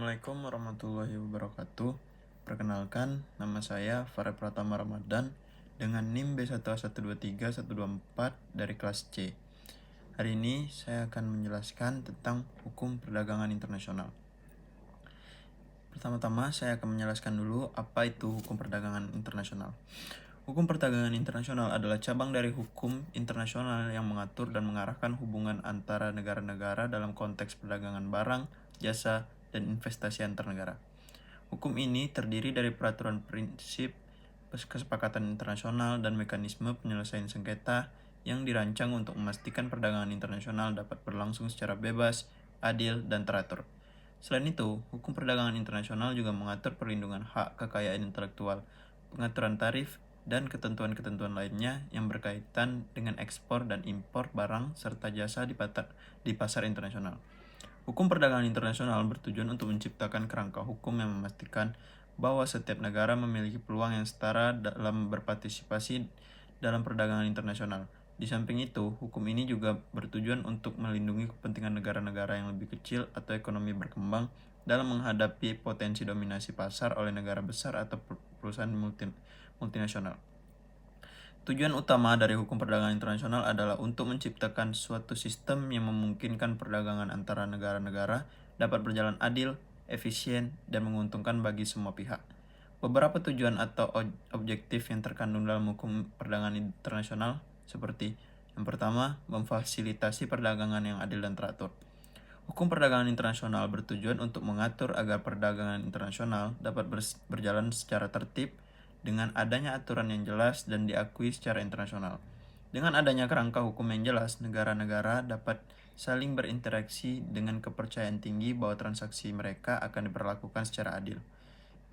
Assalamualaikum warahmatullahi wabarakatuh. Perkenalkan, nama saya Farel Pratama Ramadan dengan NIM B1123-124 dari kelas C. Hari ini saya akan menjelaskan tentang hukum perdagangan internasional. Pertama-tama saya akan menjelaskan dulu apa itu hukum perdagangan internasional. Hukum perdagangan internasional adalah cabang dari hukum internasional yang mengatur dan mengarahkan hubungan antara negara-negara dalam konteks perdagangan barang, jasa, dan investasi antar negara. Hukum ini terdiri dari peraturan prinsip, kesepakatan internasional, dan mekanisme penyelesaian sengketa yang dirancang untuk memastikan perdagangan internasional dapat berlangsung secara bebas, adil, dan teratur. Selain itu, hukum perdagangan internasional juga mengatur perlindungan hak kekayaan intelektual, pengaturan tarif, dan ketentuan-ketentuan lainnya yang berkaitan dengan ekspor dan impor barang serta jasa di pasar internasional. Hukum perdagangan internasional bertujuan untuk menciptakan kerangka hukum yang memastikan bahwa setiap negara memiliki peluang yang setara dalam berpartisipasi dalam perdagangan internasional. Di samping itu, hukum ini juga bertujuan untuk melindungi kepentingan negara-negara yang lebih kecil atau ekonomi berkembang dalam menghadapi potensi dominasi pasar oleh negara besar atau perusahaan multinasional. Tujuan utama dari hukum perdagangan internasional adalah untuk menciptakan suatu sistem yang memungkinkan perdagangan antara negara-negara dapat berjalan adil, efisien, dan menguntungkan bagi semua pihak. Beberapa tujuan atau objektif yang terkandung dalam hukum perdagangan internasional seperti yang pertama, memfasilitasi perdagangan yang adil dan teratur. Hukum perdagangan internasional bertujuan untuk mengatur agar perdagangan internasional dapat berjalan secara tertib, dengan adanya aturan yang jelas dan diakui secara internasional. Dengan adanya kerangka hukum yang jelas, negara-negara dapat saling berinteraksi dengan kepercayaan tinggi bahwa transaksi mereka akan diperlakukan secara adil.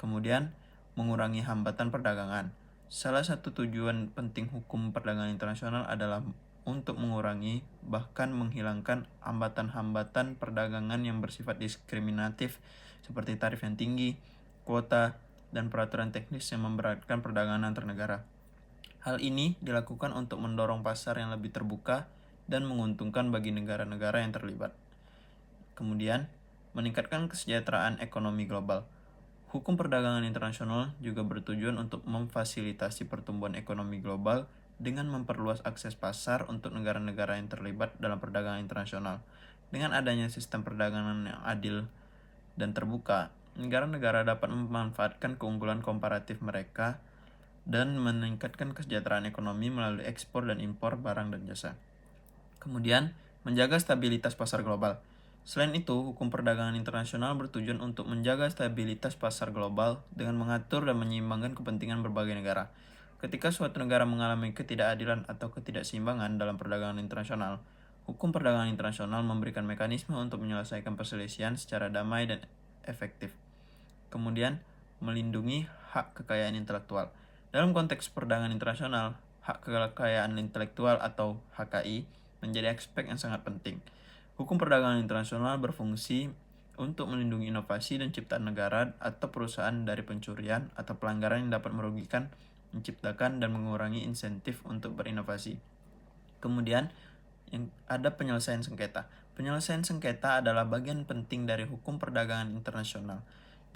Kemudian, mengurangi hambatan perdagangan. Salah satu tujuan penting hukum perdagangan internasional adalah untuk mengurangi, bahkan menghilangkan hambatan-hambatan perdagangan yang bersifat diskriminatif seperti tarif yang tinggi, kuota, dan peraturan teknis yang memberatkan perdagangan antar negara. Hal ini dilakukan untuk mendorong pasar yang lebih terbuka dan menguntungkan bagi negara-negara yang terlibat. Kemudian, meningkatkan kesejahteraan ekonomi global. Hukum perdagangan internasional juga bertujuan untuk memfasilitasi pertumbuhan ekonomi global dengan memperluas akses pasar untuk negara-negara yang terlibat dalam perdagangan internasional. Dengan adanya sistem perdagangan yang adil dan terbuka, negara-negara dapat memanfaatkan keunggulan komparatif mereka dan meningkatkan kesejahteraan ekonomi melalui ekspor dan impor barang dan jasa. Kemudian, menjaga stabilitas pasar global. Selain itu, hukum perdagangan internasional bertujuan untuk menjaga stabilitas pasar global dengan mengatur dan menyeimbangkan kepentingan berbagai negara. Ketika suatu negara mengalami ketidakadilan atau ketidakseimbangan dalam perdagangan internasional, hukum perdagangan internasional memberikan mekanisme untuk menyelesaikan perselisihan secara damai dan efektif. Kemudian, melindungi hak kekayaan intelektual. Dalam konteks perdagangan internasional, hak kekayaan intelektual atau HKI menjadi aspek yang sangat penting. Hukum perdagangan internasional berfungsi untuk melindungi inovasi dan ciptaan negara atau perusahaan dari pencurian atau pelanggaran yang dapat merugikan, menciptakan, dan mengurangi insentif untuk berinovasi. Kemudian, yang ada penyelesaian sengketa. Penyelesaian sengketa adalah bagian penting dari hukum perdagangan internasional.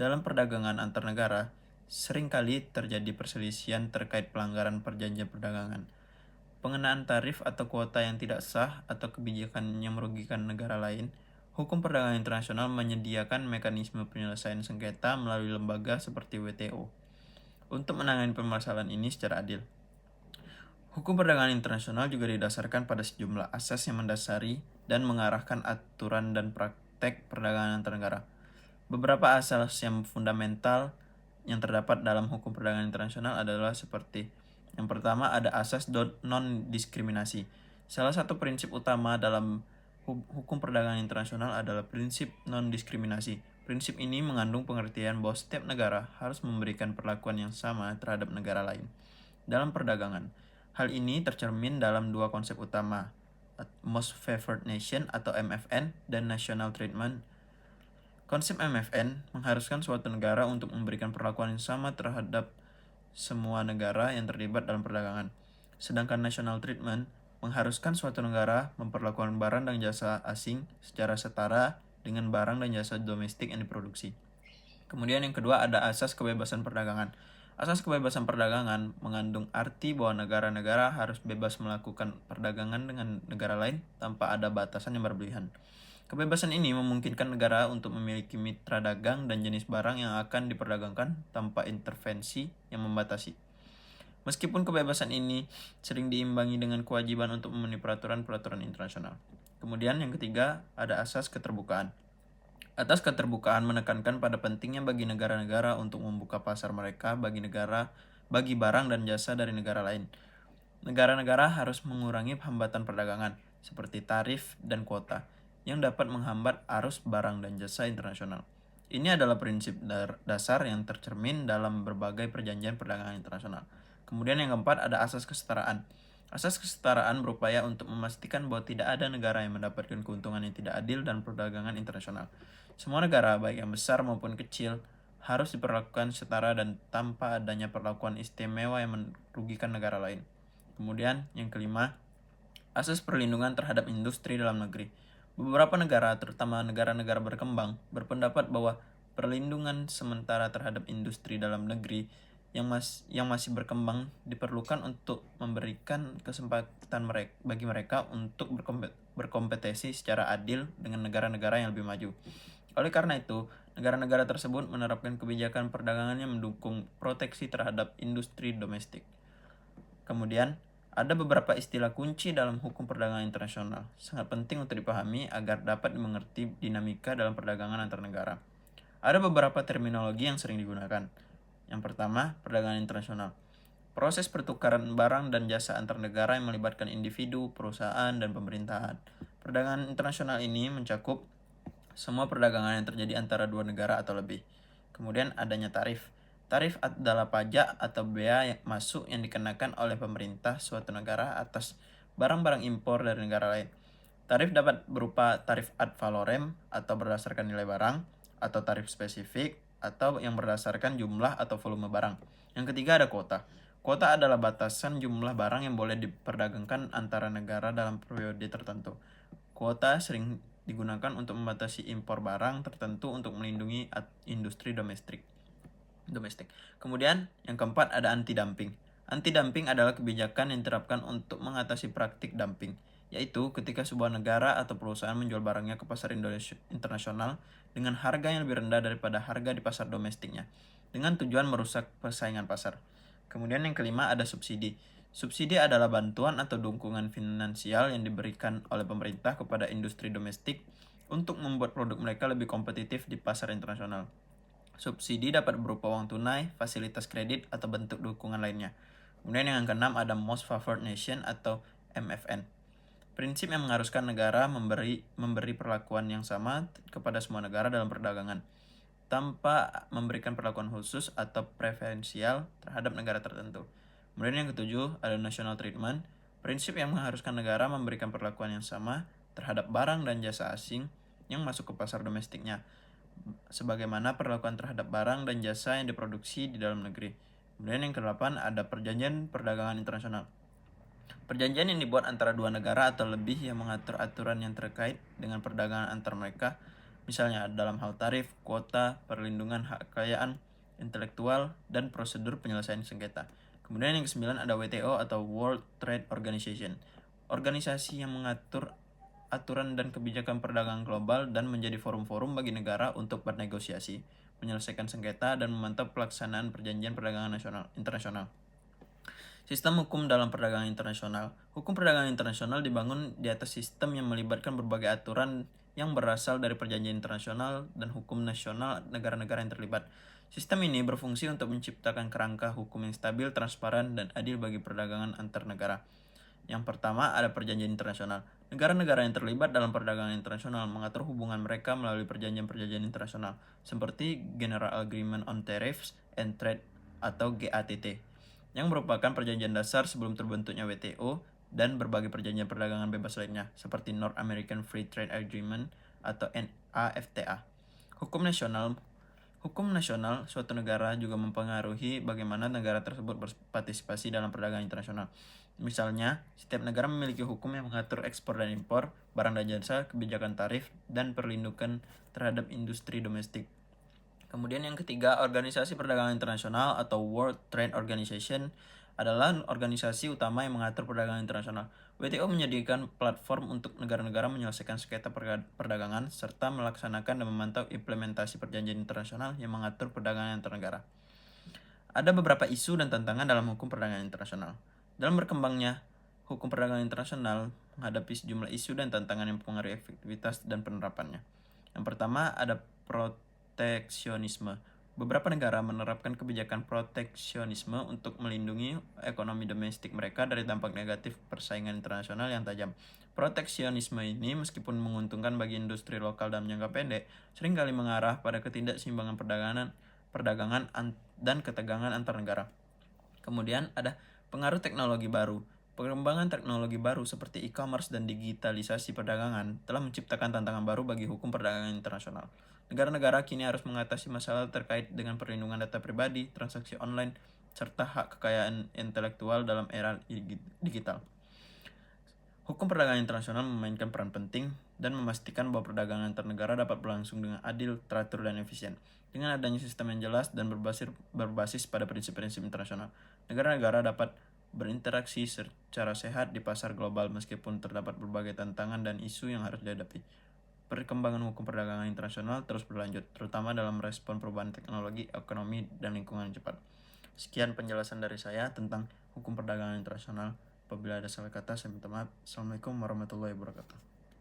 Dalam perdagangan antar negara, seringkali terjadi perselisihan terkait pelanggaran perjanjian perdagangan, pengenaan tarif atau kuota yang tidak sah, atau kebijakan yang merugikan negara lain. Hukum perdagangan internasional menyediakan mekanisme penyelesaian sengketa melalui lembaga seperti WTO untuk menangani permasalahan ini secara adil. Hukum perdagangan internasional juga didasarkan pada sejumlah asas yang mendasari dan mengarahkan aturan dan praktek perdagangan antar negara. Beberapa asas yang fundamental yang terdapat dalam hukum perdagangan internasional adalah seperti: yang pertama, ada asas non-diskriminasi. Salah satu prinsip utama dalam hukum perdagangan internasional adalah prinsip non-diskriminasi. Prinsip ini mengandung pengertian bahwa setiap negara harus memberikan perlakuan yang sama terhadap negara lain dalam perdagangan. Hal ini tercermin dalam dua konsep utama, Most Favored Nation atau MFN dan National Treatment. Konsep MFN mengharuskan suatu negara untuk memberikan perlakuan yang sama terhadap semua negara yang terlibat dalam perdagangan. Sedangkan National Treatment mengharuskan suatu negara memperlakukan barang dan jasa asing secara setara dengan barang dan jasa domestik yang diproduksi. Kemudian yang kedua ada asas kebebasan perdagangan. Asas kebebasan perdagangan mengandung arti bahwa negara-negara harus bebas melakukan perdagangan dengan negara lain tanpa ada batasan yang berlebihan. Kebebasan ini memungkinkan negara untuk memiliki mitra dagang dan jenis barang yang akan diperdagangkan tanpa intervensi yang membatasi. Meskipun kebebasan ini sering diimbangi dengan kewajiban untuk memenuhi peraturan-peraturan internasional. Kemudian yang ketiga ada asas keterbukaan. Atas keterbukaan menekankan pada pentingnya bagi negara-negara untuk membuka pasar mereka bagi barang dan jasa dari negara lain. Negara-negara harus mengurangi hambatan perdagangan seperti tarif dan kuota yang dapat menghambat arus barang dan jasa internasional. Ini adalah prinsip dasar yang tercermin dalam berbagai perjanjian perdagangan internasional. Kemudian yang keempat ada asas kesetaraan. Asas kesetaraan berupaya untuk memastikan bahwa tidak ada negara yang mendapatkan keuntungan yang tidak adil dan perdagangan internasional. Semua negara, baik yang besar maupun kecil, harus diperlakukan setara dan tanpa adanya perlakuan istimewa yang merugikan negara lain. Kemudian yang kelima, asas perlindungan terhadap industri dalam negeri. Beberapa negara, terutama negara-negara berkembang, berpendapat bahwa perlindungan sementara terhadap industri dalam negeri yang masih berkembang diperlukan untuk memberikan kesempatan bagi mereka untuk berkompetisi secara adil dengan negara-negara yang lebih maju. Oleh karena itu, negara-negara tersebut menerapkan kebijakan perdagangan yang mendukung proteksi terhadap industri domestik. Kemudian, ada beberapa istilah kunci dalam hukum perdagangan internasional, sangat penting untuk dipahami agar dapat dimengerti dinamika dalam perdagangan antar negara. Ada beberapa terminologi yang sering digunakan. Yang pertama, perdagangan internasional. Proses pertukaran barang dan jasa antar negara yang melibatkan individu, perusahaan, dan pemerintahan. Perdagangan internasional ini mencakup semua perdagangan yang terjadi antara dua negara atau lebih. Kemudian adanya tarif. Tarif adalah pajak atau bea masuk yang dikenakan oleh pemerintah suatu negara atas barang-barang impor dari negara lain. Tarif dapat berupa tarif ad valorem atau berdasarkan nilai barang, atau tarif spesifik atau yang berdasarkan jumlah atau volume barang. Yang ketiga ada kuota. Kuota adalah batasan jumlah barang yang boleh diperdagangkan antara negara dalam periode tertentu. Kuota sering digunakan untuk membatasi impor barang tertentu untuk melindungi industri domestik. Kemudian yang keempat ada anti-dumping. Anti-dumping adalah kebijakan yang diterapkan untuk mengatasi praktik dumping, yaitu ketika sebuah negara atau perusahaan menjual barangnya ke pasar internasional dengan harga yang lebih rendah daripada harga di pasar domestiknya, dengan tujuan merusak persaingan pasar. Kemudian yang kelima ada subsidi. Subsidi adalah bantuan atau dukungan finansial yang diberikan oleh pemerintah kepada industri domestik untuk membuat produk mereka lebih kompetitif di pasar internasional. Subsidi dapat berupa uang tunai, fasilitas kredit, atau bentuk dukungan lainnya. Kemudian yang keenam ada Most Favored Nation atau MFN. Prinsip yang mengharuskan negara memberi perlakuan yang sama kepada semua negara dalam perdagangan, tanpa memberikan perlakuan khusus atau preferensial terhadap negara tertentu. Kemudian yang ketujuh ada National Treatment. Prinsip yang mengharuskan negara memberikan perlakuan yang sama terhadap barang dan jasa asing yang masuk ke pasar domestiknya, sebagaimana perlakuan terhadap barang dan jasa yang diproduksi di dalam negeri. Kemudian yang kedelapan ada perjanjian perdagangan internasional. Perjanjian yang dibuat antara dua negara atau lebih yang mengatur aturan yang terkait dengan perdagangan antar mereka, misalnya dalam hal tarif, kuota, perlindungan hak kekayaan intelektual, dan prosedur penyelesaian sengketa. Kemudian yang kesembilan ada WTO atau World Trade Organization. Organisasi yang mengatur aturan dan kebijakan perdagangan global dan menjadi forum-forum bagi negara untuk bernegosiasi, menyelesaikan sengketa, dan memantau pelaksanaan perjanjian perdagangan internasional. Sistem hukum dalam perdagangan internasional. Hukum perdagangan internasional dibangun di atas sistem yang melibatkan berbagai aturan yang berasal dari perjanjian internasional dan hukum nasional negara-negara yang terlibat. Sistem ini berfungsi untuk menciptakan kerangka hukum yang stabil, transparan, dan adil bagi perdagangan antar negara. Yang pertama ada perjanjian internasional. Negara-negara yang terlibat dalam perdagangan internasional mengatur hubungan mereka melalui perjanjian-perjanjian internasional, seperti General Agreement on Tariffs and Trade atau GATT, yang merupakan perjanjian dasar sebelum terbentuknya WTO, dan berbagai perjanjian perdagangan bebas lainnya, seperti North American Free Trade Agreement atau NAFTA. Hukum nasional suatu negara juga mempengaruhi bagaimana negara tersebut berpartisipasi dalam perdagangan internasional. Misalnya, setiap negara memiliki hukum yang mengatur ekspor dan impor, barang dan jasa, kebijakan tarif, dan perlindungan terhadap industri domestik. Kemudian yang ketiga, Organisasi Perdagangan Internasional atau World Trade Organization adalah organisasi utama yang mengatur perdagangan internasional. WTO menyediakan platform untuk negara-negara menyelesaikan sengketa perdagangan serta melaksanakan dan memantau implementasi perjanjian internasional yang mengatur perdagangan antar negara. Ada beberapa isu dan tantangan dalam hukum perdagangan internasional. Dalam berkembangnya hukum perdagangan internasional menghadapi sejumlah isu dan tantangan yang mempengaruhi efektivitas dan penerapannya. Yang pertama ada proteksionisme. Beberapa negara menerapkan kebijakan proteksionisme untuk melindungi ekonomi domestik mereka dari dampak negatif persaingan internasional yang tajam. Proteksionisme ini meskipun menguntungkan bagi industri lokal dalam jangka pendek, seringkali mengarah pada ketidakseimbangan perdagangan dan ketegangan antar negara. Kemudian ada pengaruh teknologi baru. Perkembangan teknologi baru seperti e-commerce dan digitalisasi perdagangan telah menciptakan tantangan baru bagi hukum perdagangan internasional. Negara-negara kini harus mengatasi masalah terkait dengan perlindungan data pribadi, transaksi online, serta hak kekayaan intelektual dalam era digital. Hukum perdagangan internasional memainkan peran penting dan memastikan bahwa perdagangan antar negara dapat berlangsung dengan adil, teratur, dan efisien. Dengan adanya sistem yang jelas dan berbasis pada prinsip-prinsip internasional, negara-negara dapat berinteraksi secara sehat di pasar global meskipun terdapat berbagai tantangan dan isu yang harus dihadapi. Perkembangan hukum perdagangan internasional terus berlanjut, terutama dalam respon perubahan teknologi, ekonomi, dan lingkungan yang cepat. Sekian penjelasan dari saya tentang hukum perdagangan internasional. Apabila ada salah kata, saya minta maaf. Assalamualaikum warahmatullahi wabarakatuh.